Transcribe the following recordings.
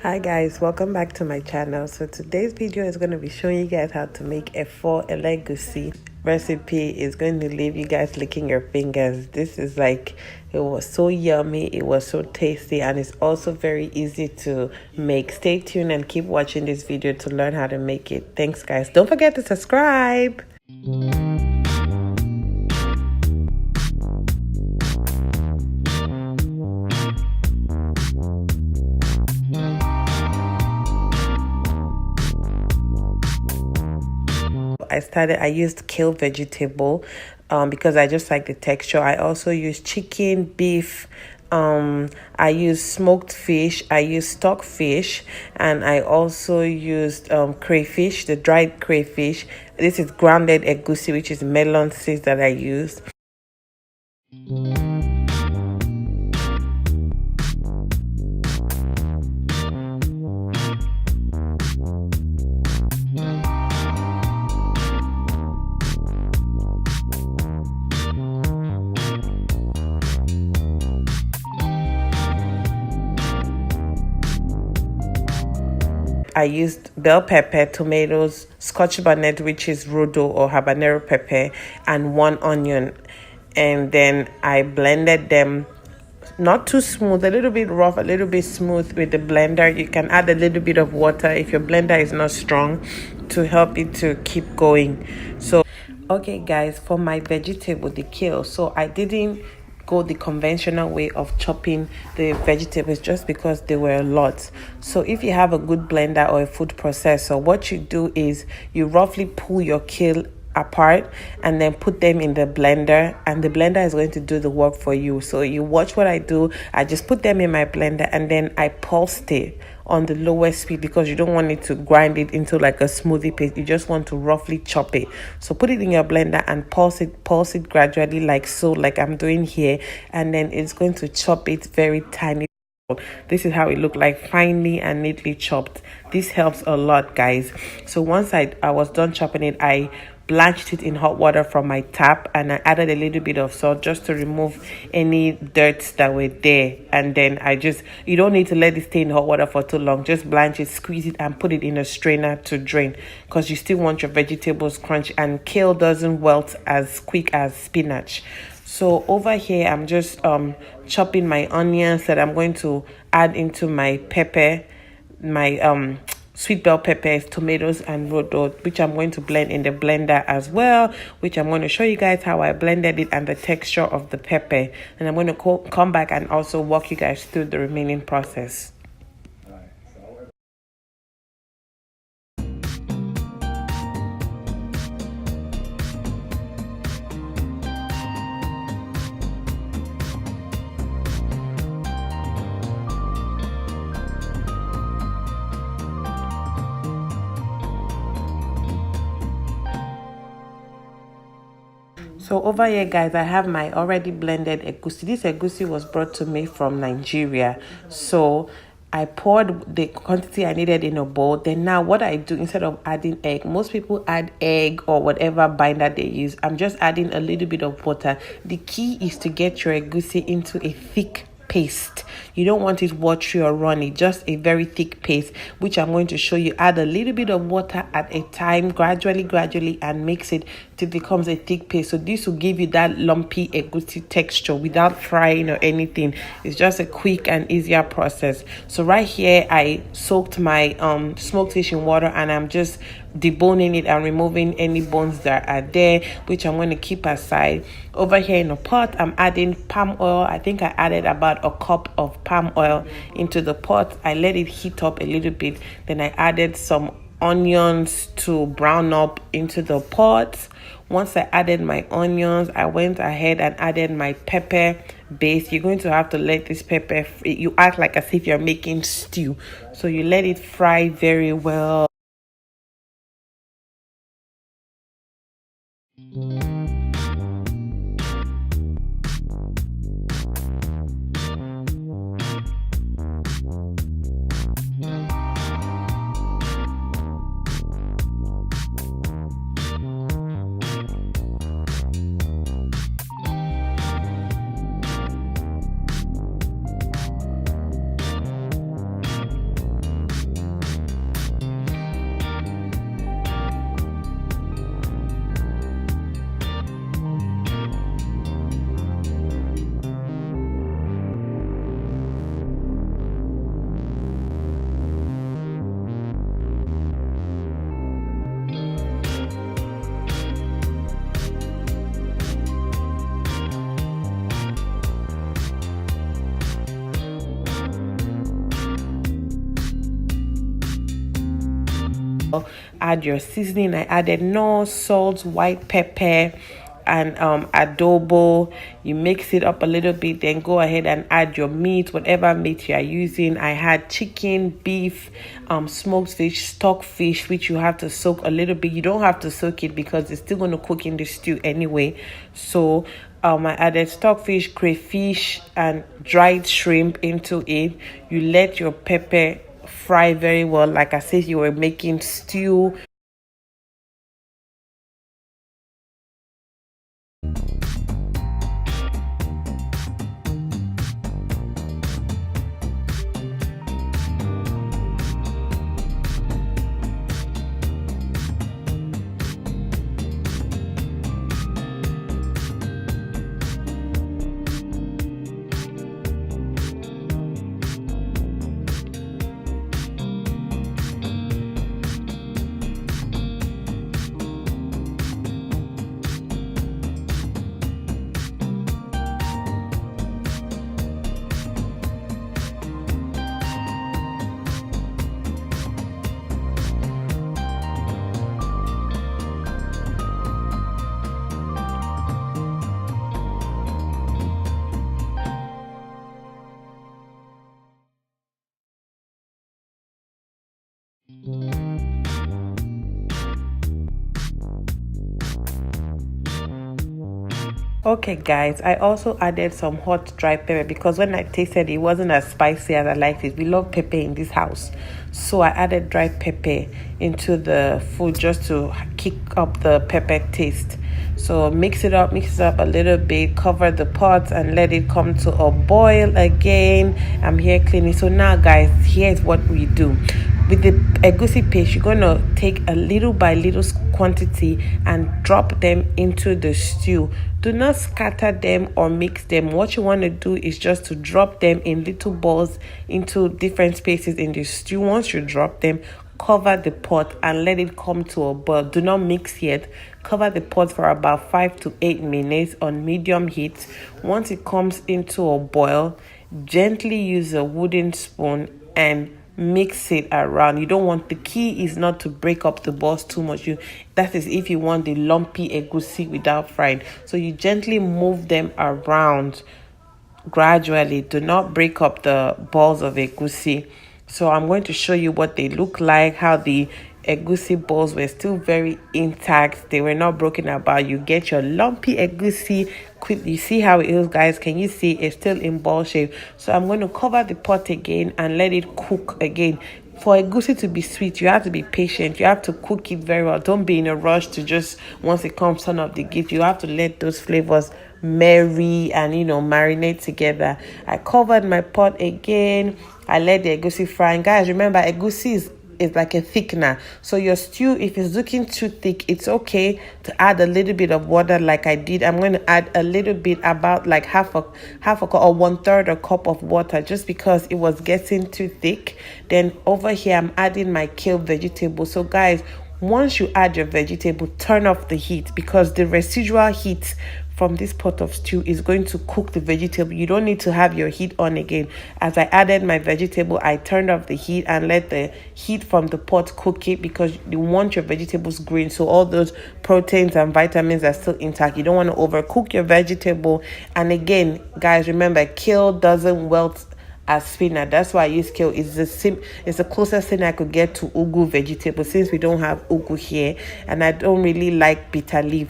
Hi guys, welcome back to my channel. So today's video is going to be showing you guys how to make a Egusi recipe. Is going to leave you guys licking your fingers. This is like, it was so yummy, it was so tasty, and it's also very easy to make. Stay tuned and keep watching this video to learn how to make it. Thanks guys. Don't forget to subscribe. I used kale vegetable because I just like the texture. I also used chicken, beef, I used smoked fish, I used stock fish, and I also used crayfish, the dried crayfish. This is grounded egusi, which is melon seeds that I used. I used bell pepper, tomatoes, scotch bonnet, which is rodo or habanero pepper, and 1 onion. And then I blended them, not too smooth, a little bit rough, a little bit smooth with the blender. You can add a little bit of water if your blender is not strong to help it to keep going. So, okay guys, for my vegetable, the kale, so I didn't go the conventional way of chopping the vegetables just because they were a lot. So if you have a good blender or a food processor, what you do is you roughly pull your kale apart and then put them in the blender, and the blender is going to do the work for you. So you watch what I do. I just put them in my blender and then I pulsed it on the lowest speed because you don't want it to grind it into like a smoothie paste. You just want to roughly chop it. So put it in your blender and pulse it gradually, like so, like I'm doing here, and then it's going to chop it very tiny. This is how it looked like, finely and neatly chopped. This helps a lot guys. So once I was done chopping it, I blanched it in hot water from my tap, and I added a little bit of salt just to remove any dirt that were there. And then you don't need to let it stay in hot water for too long. Just blanch it, squeeze it, and put it in a strainer to drain, because you still want your vegetables crunchy, and kale doesn't wilt as quick as spinach. So over here I'm just chopping my onions that I'm going to add into my pepper, my sweet bell peppers, tomatoes, and rodo, which I'm going to blend in the blender as well, which I'm going to show you guys how I blended it and the texture of the pepper. And I'm going to come back and also walk you guys through the remaining process. So over here guys, I have my already blended egusi. This egusi was brought to me from Nigeria. So I poured the quantity I needed in a bowl. Then now what I do, instead of adding egg, most people add egg or whatever binder they use. I'm just adding a little bit of water. The key is to get your egusi into a thick paste. You don't want it watery or runny, just a very thick paste, which I'm going to show you. Add a little bit of water at a time, gradually, and mix it till it becomes a thick paste. So this will give you that lumpy egusi texture without frying or anything. It's just a quick and easier process. So right here I soaked my smoked fish in water, and I'm just deboning it and removing any bones that are there, which I'm going to keep aside. Over here in a pot, I'm adding palm oil. I think I added about a cup of palm oil into the pot. I let it heat up a little bit. Then I added some onions to brown up into the pot. Once I added my onions, I went ahead and added my pepper base. You're going to have to let this pepper, you act like as if you're making stew. So you let it fry very well. Add your seasoning. I added no salt, white pepper, and adobo. You mix it up a little bit, then go ahead and add your meat, whatever meat you are using. I had chicken, beef, smoked fish, stockfish, which you have to soak a little bit. You don't have to soak it because it's still going to cook in the stew anyway. So I added stockfish, crayfish, and dried shrimp into it. You let your pepper fry very well, like I said, you were making stew. Okay guys, I also added some hot dry pepper because when I tasted it wasn't as spicy as I liked it. We love pepper in this house, so I added dry pepper into the food just to kick up the pepper taste. So mix it up a little bit, cover the pot and let it come to a boil again. I'm here cleaning. So now guys, here's what we do. With the egusi paste, you're gonna take a little by little quantity and drop them into the stew. Do not scatter them or mix them. What you want to do is just to drop them in little balls into different spaces in the stew. Once you drop them, cover the pot and let it come to a boil. Do not mix yet. Cover the pot for about 5 to 8 minutes on medium heat. Once it comes into a boil, gently use a wooden spoon and mix it around. You don't want, the key is not to break up the balls too much. That is if you want the lumpy egusi without frying. So you gently move them around gradually. Do not break up the balls of egusi. So I'm going to show you what they look like, how the egusi balls were still very intact. They were not broken about. You get your lumpy egusi. You see how it is, guys? Can you see it's still in ball shape? So I'm going to cover the pot again and let it cook again. For egusi to be sweet, you have to be patient. You have to cook it very well. Don't be in a rush to just, once it comes, turn up the gift. You have to let those flavors marry and marinate together. I covered my pot again. I let the egusi fry. And guys, remember, egusi is like a thickener. So your stew, if it's looking too thick, it's okay to add a little bit of water like I did. I'm going to add a little bit, about like half a cup or 1/3 a cup of water, just because it was getting too thick. Then over here, I'm adding my kale vegetable. So guys, once you add your vegetable, turn off the heat, because the residual heat from this pot of stew is going to cook the vegetable. You don't need to have your heat on again. As I added my vegetable, I turned off the heat and let the heat from the pot cook it, because you want your vegetables green, so all those proteins and vitamins are still intact. You don't want to overcook your vegetable. And again, guys, remember, kale doesn't wilt as spinach. That's why I use kale. It's the closest thing I could get to ugu vegetable, since we don't have ugu here, and I don't really like bitter leaf.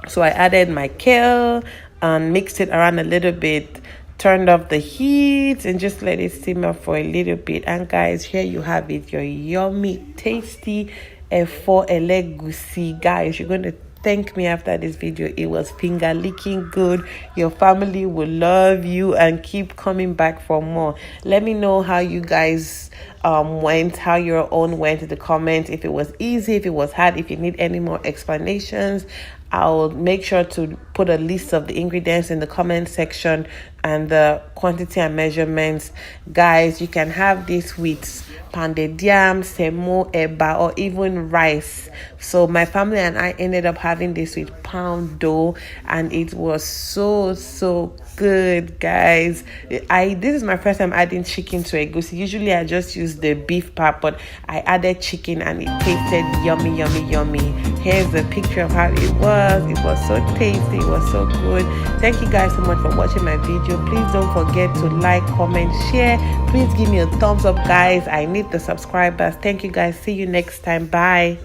So I added my kale and mixed it around a little bit, turned off the heat, and just let it simmer for a little bit. And guys, here you have it, your yummy, tasty efo elegusi. Guys, you're going to thank me after this video. It was finger licking good. Your family will love you and keep coming back for more. Let me know how you guys went, how your own went in the comments. If it was easy, if it was hard, if you need any more explanations, I'll make sure to put a list of the ingredients in the comment section and the quantity and measurements. Guys, you can have this with pounded yam, semo, eba, or even rice. So my family and I ended up having this with pound dough, and it was so good, guys. This is my first time adding chicken to egusi. Usually I just use the beef part, but I added chicken and it tasted yummy. Here's a picture of how it was. It was so tasty, it was so good. Thank you guys so much for watching my video. Please don't forget to like, comment, share. Please give me a thumbs up, guys. I need the subscribers. Thank you guys. See you next time. Bye.